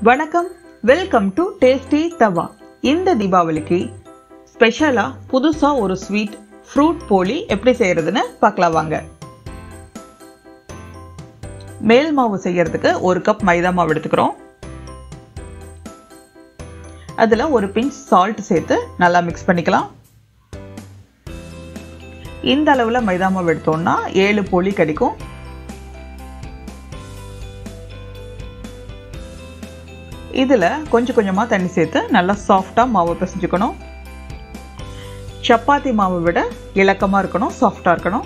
வணக்கம், welcome to tasty தவா. இந்த தீபாவளிக்கு ஸ்பெஷலா புதுசா ஒரு ஸ்வீட் ஃப்ரூட் போலி எப்படி செய்யறதுன்னு பார்க்கலாம் வாங்க. மேல் மாவு செய்யறதுக்கு 1 கப் மைதா மாவு எடுத்துக்கிறோம். அதுல ஒரு பிஞ்ச் சால்ட் சேர்த்து நல்லா மிக்ஸ் பண்ணிக்கலாம். இந்த அளவுல மைதா மாவு எடுத்தோம்னா 7 போலி கிடைக்கும். இதுல கொஞ்சம் கொஞ்சமா தண்ணி சேர்த்து நல்லா சாஃப்டா மாவு பிசைஞ்சுக்கணும். சப்பாத்தி மாவை விட இலக்கமா இருக்கணும், சாஃப்டா இருக்கணும்.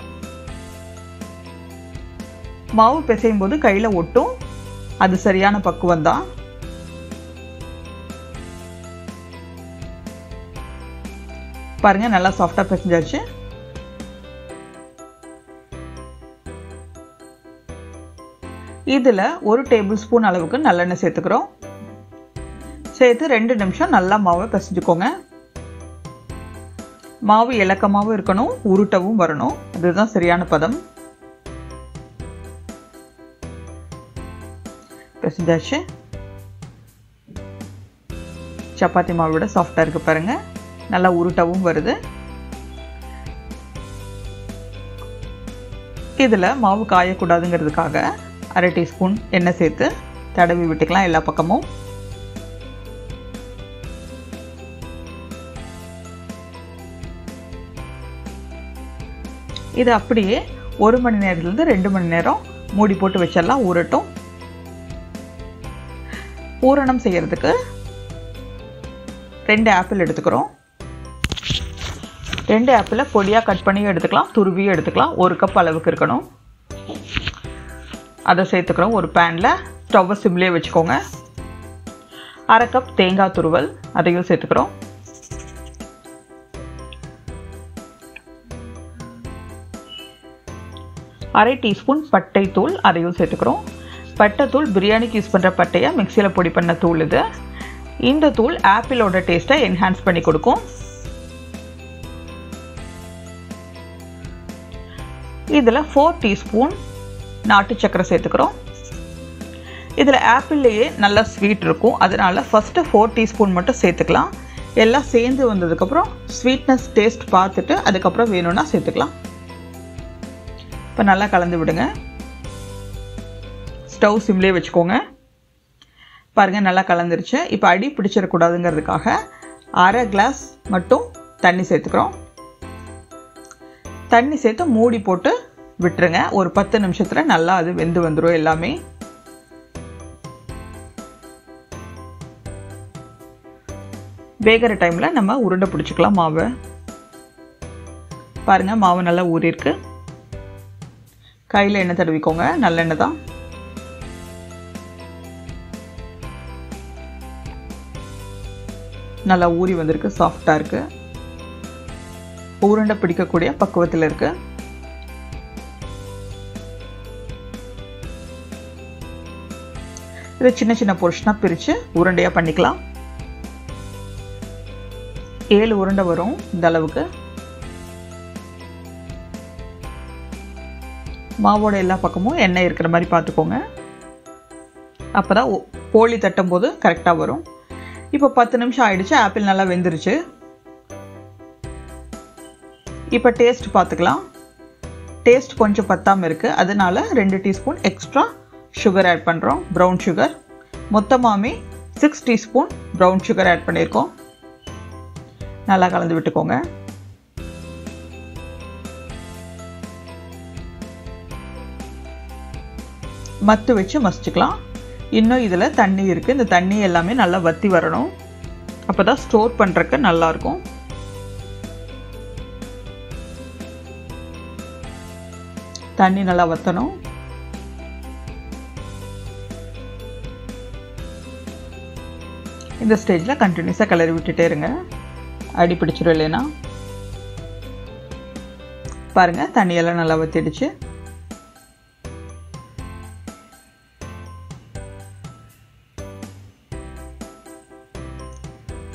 மாவு பிசையும் போது கையில ஒட்டும், அது சரியான பக்குவம் தான். பாருங்க, நல்லா சாஃப்டா பிசைஞ்சாச்சு. இதுல 1 டேபிள் ஸ்பூன் அளவுக்கு நல்லெண்ணெய் சேர்த்துக்கிறோம். சேர்த்து 2 நிமிஷம் நல்லா மாவை பிசைஞ்சுக்கோங்க. மாவு இலக்கமாவும் இருக்கணும், உருட்டவும் வரணும். அதுதான் சரியான பதம். பிசைஞ்சாச்சு. சப்பாத்தி மாவை விட சாஃப்டா இருக்கு பாருங்க, நல்லா உருட்டவும் வருது. இதுல மாவு காயக்கூடாதுங்கிறதுக்காக 1/2 டீஸ்பூன் எண்ணெய் சேர்த்து தடவி விட்டுக்கலாம் எல்லா பக்கமும். இது அப்படியே 1 மணி நேரத்திலிருந்து 2 மணி நேரம் மூடி போட்டு வச்சிடலாம், ஊறட்டும். பூரணம் செய்யறதுக்கு 2 ஆப்பிள் எடுத்துக்கிறோம். 2 ஆப்பிளை பொடியா கட் பண்ணி எடுத்துக்கலாம், துருவியும் எடுத்துக்கலாம். 1 கப் அளவுக்கு இருக்கணும். அதை சேர்த்துக்கிறோம். ஒரு பேன்ல ஸ்டவ்வை சிம்லேயே வச்சுக்கோங்க. 1/2 கப் தேங்காய் துருவல், அதையும் சேர்த்துக்கிறோம். அரை டீஸ்பூன் பட்டை தூள், அதையும் சேர்த்துக்கிறோம். பட்டை தூள் பிரியாணிக்கு யூஸ் பண்ணுற பட்டையை மிக்சியில் பொடி பண்ண தூள் இது. இந்த தூள் ஆப்பிளோட டேஸ்ட்டை என்ஹான்ஸ் பண்ணி கொடுக்கும். இதில் 4 டீஸ்பூன் நாட்டு சக்கரை சேர்த்துக்கிறோம். இதில் ஆப்பிள்லேயே நல்லா ஸ்வீட் இருக்கும், அதனால ஃபஸ்ட்டு 4 டீஸ்பூன் மட்டும் சேர்த்துக்கலாம். எல்லாம் சேர்ந்து வந்ததுக்கப்புறம் ஸ்வீட்னஸ் டேஸ்ட் பார்த்துட்டு அதுக்கப்புறம் வேணும்னா சேர்த்துக்கலாம். இப்போ நல்லா கலந்து விடுங்க. ஸ்டவ் சிம்லேயே வச்சுக்கோங்க. பாருங்கள், நல்லா கலந்துருச்சு. இப்போ அடி பிடிச்சிடக்கூடாதுங்கிறதுக்காக 1/2 கிளாஸ் மட்டும் தண்ணி சேர்த்துக்கிறோம். தண்ணி சேர்த்து மூடி போட்டு விட்டுருங்க. ஒரு 10 நிமிஷத்தில் நல்லா அது வெந்து வந்துடும் எல்லாமே. வேகிற டைமில் நம்ம உருண்டை பிடிச்சிக்கலாம் மாவை. பாருங்கள், மாவு நல்லா ஊறியிருக்கு. கையில் எண்ணெய் தடவிக்கோங்க, நல்லெண்ணெய் தான். நல்லா ஊறி வந்திருக்கு, சாஃப்டா இருக்கு. உருண்டை பிடிக்கக்கூடிய பக்குவத்தில் இருக்கு. இதை சின்ன சின்ன போர்ஷனா பிரிச்சு உருண்டையா பண்ணிக்கலாம். 7 உருண்டை வரும் இந்த அளவுக்கு. மாவோட எல்லா பக்கமும் எண்ணெய் இருக்கிற மாதிரி பார்த்துக்கோங்க, அப்போதான் போலி தட்டும் போது கரெக்டாக வரும். இப்போ 10 நிமிஷம் ஆயிடுச்சு, ஆப்பிள் நல்லா வெந்துருச்சு. இப்போ டேஸ்ட் பார்த்துக்கலாம். டேஸ்ட் கொஞ்சம் பத்தாமல் இருக்குது, அதனால 2 டீஸ்பூன் எக்ஸ்ட்ரா சுகர் ஆட் பண்ணுறோம், ப்ரௌன் சுகர். மொத்தமாகவே 6 டீஸ்பூன் ப்ரௌன் சுகர் ஆட் பண்ணியிருக்கோம். நல்லா கலந்து விட்டுக்கோங்க. மத்து வச்சு மசிச்சுக்கலாம். இன்னும் இதில் தண்ணி இருக்குது, இந்த தண்ணி எல்லாமே நல்லா வற்றி வரணும், அப்போ தான் ஸ்டோர் பண்ணுறதுக்கு நல்லாயிருக்கும். தண்ணி நல்லா வற்றணும். இந்த ஸ்டேஜில் கண்டினியூஸாக கிளறி விட்டுட்டே இருங்க, அடி பிடிச்சிடும் இல்லைன்னா. பாருங்கள், தண்ணியெல்லாம் நல்லா வற்றிடுச்சு.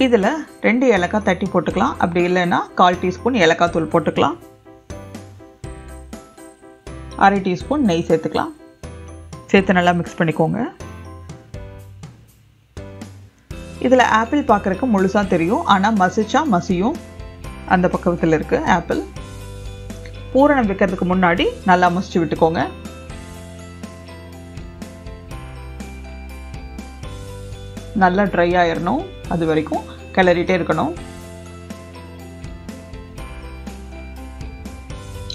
இதில் 2 ஏலக்காய் தட்டி போட்டுக்கலாம், அப்படி இல்லைன்னா 1/4 டீஸ்பூன் ஏலக்காய் தூள் போட்டுக்கலாம். 1/2 டீஸ்பூன் நெய் சேர்த்துக்கலாம். சேர்த்து நல்லா மிக்ஸ் பண்ணிக்கோங்க. இதில் ஆப்பிள் பார்க்குறக்கு முழுசாக தெரியும், ஆனால் மசிச்சா மசியும். அந்த பக்கத்தில் இருக்குது ஆப்பிள். பூரணம் வைக்கிறதுக்கு முன்னாடி நல்லா மசிச்சு விட்டுக்கோங்க. நல்லா ட்ரை ஆயிடணும், அது வரைக்கும் கிளறிட்டே இருக்கணும்.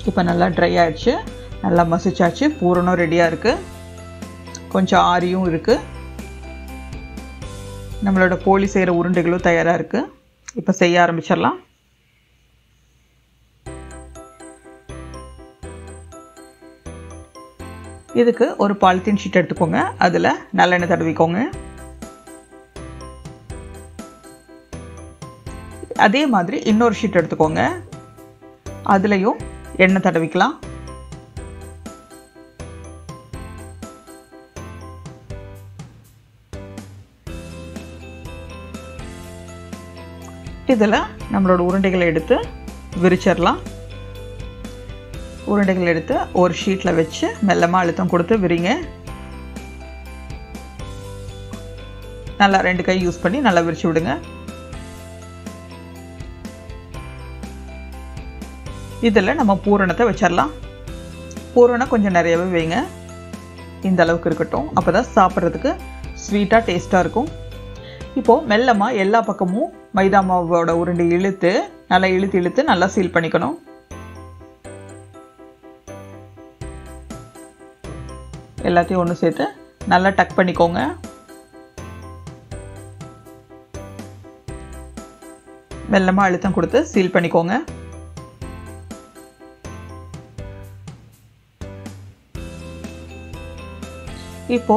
இப்போ நல்லா ட்ரை ஆயிடுச்சு, நல்லா மசிச்சாச்சு. பூரணம் ரெடியாக இருக்குது, கொஞ்சம் ஆரியும் இருக்குது. நம்மளோட போலி செய்கிற உருண்டைகளும் தயாராக இருக்குது. இப்போ செய்ய ஆரம்பிச்சிடலாம். இதுக்கு ஒரு பாலித்தீன் ஷீட் எடுத்துக்கோங்க, அதில் நல்லெண்ணெய் தடவிக்கோங்க. அதே மாதிரி இன்னொரு ஷீட் எடுத்துக்கோங்க, அதுலேயும் எண்ணெய் தடவிக்கலாம். இதில் நம்மளோட உருண்டைகளை எடுத்து விரிச்சிடலாம். உருண்டைகள் எடுத்து ஒரு ஷீட்டில் வச்சு மெல்லமாக அழுத்தம் கொடுத்து விரிங்க. நல்லா 2 கை யூஸ் பண்ணி நல்லா விரிச்சு விடுங்க. இதில் நம்ம பூரணத்தை வச்சிடலாம். பூரணம் கொஞ்சம் நிறையவே வைங்க, இந்த அளவுக்கு இருக்கட்டும். அப்போ தான் சாப்பிட்றதுக்கு ஸ்வீட்டாக டேஸ்ட்டாக இருக்கும். இப்போது மெல்லமாக எல்லா பக்கமும் மைதா மாவோட உருண்டை இழுத்து நல்லா இழுத்து நல்லா சீல் பண்ணிக்கணும். எல்லாத்தையும் ஒன்று சேர்த்து நல்லா டக் பண்ணிக்கோங்க. மெல்லமாக அழுத்தம் கொடுத்து சீல் பண்ணிக்கோங்க. இப்போ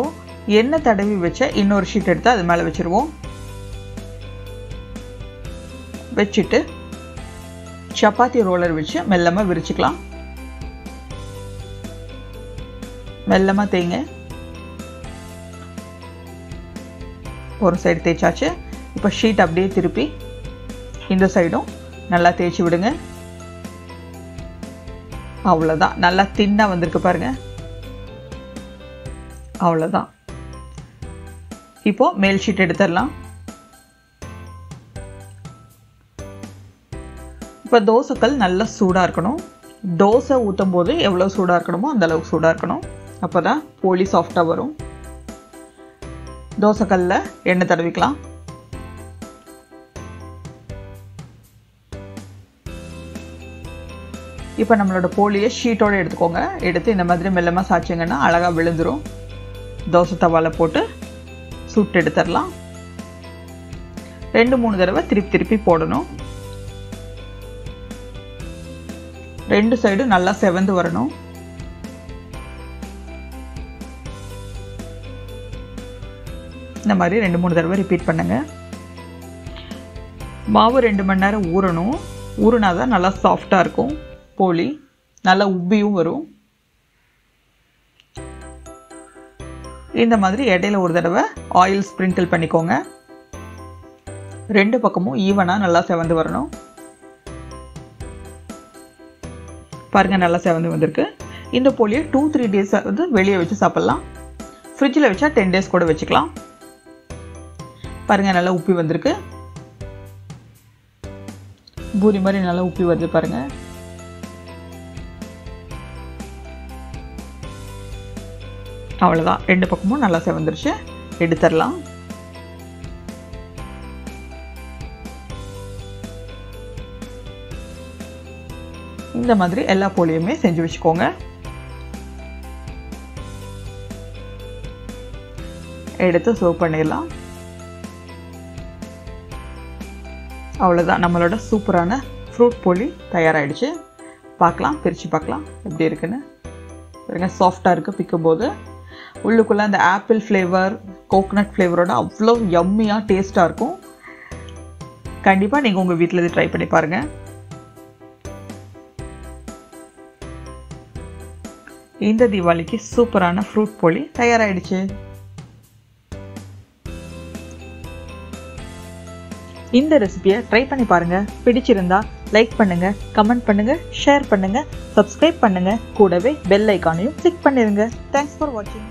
எண்ணெய் தடவி வச்ச இன்னொரு ஷீட் எடுத்து அது மேலே வச்சிருவோம். வச்சுட்டு சப்பாத்தி ரோலர் வச்சு மெல்லமாக விரிச்சுக்கலாம். மெல்லமாக தேய்ங்க. ஒரு சைடு தேய்ச்சாச்சு. இப்போ ஷீட் அப்படியே திருப்பி இந்த சைடும் நல்லா தேய்ச்சி விடுங்க. அவ்வளோதான், நல்லா தின்னாக வந்திருக்கு பாருங்க. அவ்வளோதான். இப்போ மேல் ஷீட் எடுத்துடலாம். இப்போ தோசைக்கல் நல்லா சூடாக இருக்கணும். தோசை ஊற்றும் போது எவ்வளோ சூடாக இருக்கணுமோ அந்த அளவுக்கு சூடாக இருக்கணும். அப்போ தான் போலி சாஃப்டாக வரும். தோசைக்கல்லில் எண்ணெய் தடவிக்கலாம். இப்போ நம்மளோட போலியை ஷீட்டோடு எடுத்துக்கோங்க. எடுத்து இந்த மாதிரி மெல்லமாக சாய்ச்சிங்கன்னா அழகாக விழுந்துடும். தோசை தவாவில் போட்டு சுட்டு எடுத்துடலாம். 2-3 தடவை திருப்பி போடணும். 2 சைடும் நல்லா செவந்து வரணும். இந்த மாதிரி 2-3 தடவை ரிப்பீட் பண்ணுங்க. மாவு 2 மணி நேரம் ஊறணும். ஊறினாதான் நல்லா சாஃப்டாக இருக்கும். போலி நல்லா உப்பியும் வரும். இந்த மாதிரி இடையில ஒரு தடவை ஆயில் ஸ்ப்ரிங்கிள் பண்ணிக்கோங்க. 2 பக்கமும் ஈவனாக நல்லா செவந்து வரணும். பாருங்க, நல்லா செவந்து வந்திருக்கு. இந்த போலியை 2-3 டேஸ் வந்து வெளியே வச்சு சாப்பிட்லாம். ஃப்ரிட்ஜில் வச்சா 10 டேஸ் கூட வச்சுக்கலாம். பாருங்க, நல்லா உப்பி வந்திருக்கு. பூரி மாதிரி நல்லா உப்பி வருது பாருங்க. அவ்வளோதான், 2 பக்கமும் நல்லா செவந்துருச்சு. எடுத்துடலாம். இந்த மாதிரி எல்லா போலியுமே செஞ்சு வச்சுக்கோங்க. எடுத்து சர்வ் பண்ணிடலாம். அவ்வளோதான், நம்மளோட சூப்பரான ஃப்ரூட் போலி தயாராகிடுச்சு. பார்க்கலாம், பிரித்து பார்க்கலாம் எப்படி இருக்குன்னு. பாருங்க, சாஃப்டாக இருக்குது. பிக்கும்போது உள்ளுக்குள்ளே அந்த ஆப்பிள் ஃப்ளேவர், கோகோனட் ஃப்ளேவரோட அவ்வளோ யம்மியாக டேஸ்ட்டாக இருக்கும். கண்டிப்பாக நீங்கள் உங்கள் வீட்டில் இது ட்ரை பண்ணி பாருங்கள். இந்த தீபாவளிக்கு சூப்பரான ஃப்ரூட் போலி தயாராகிடுச்சு. இந்த ரெசிபியை ட்ரை பண்ணி பாருங்கள். பிடிச்சிருந்தா லைக் பண்ணுங்கள், கமெண்ட் பண்ணுங்கள், ஷேர் பண்ணுங்கள், சப்ஸ்கிரைப் பண்ணுங்கள். கூடவே பெல் ஐக்கானையும் கிளிக் பண்ணிடுங்க. தேங்க்ஸ் ஃபார் வாட்சிங்.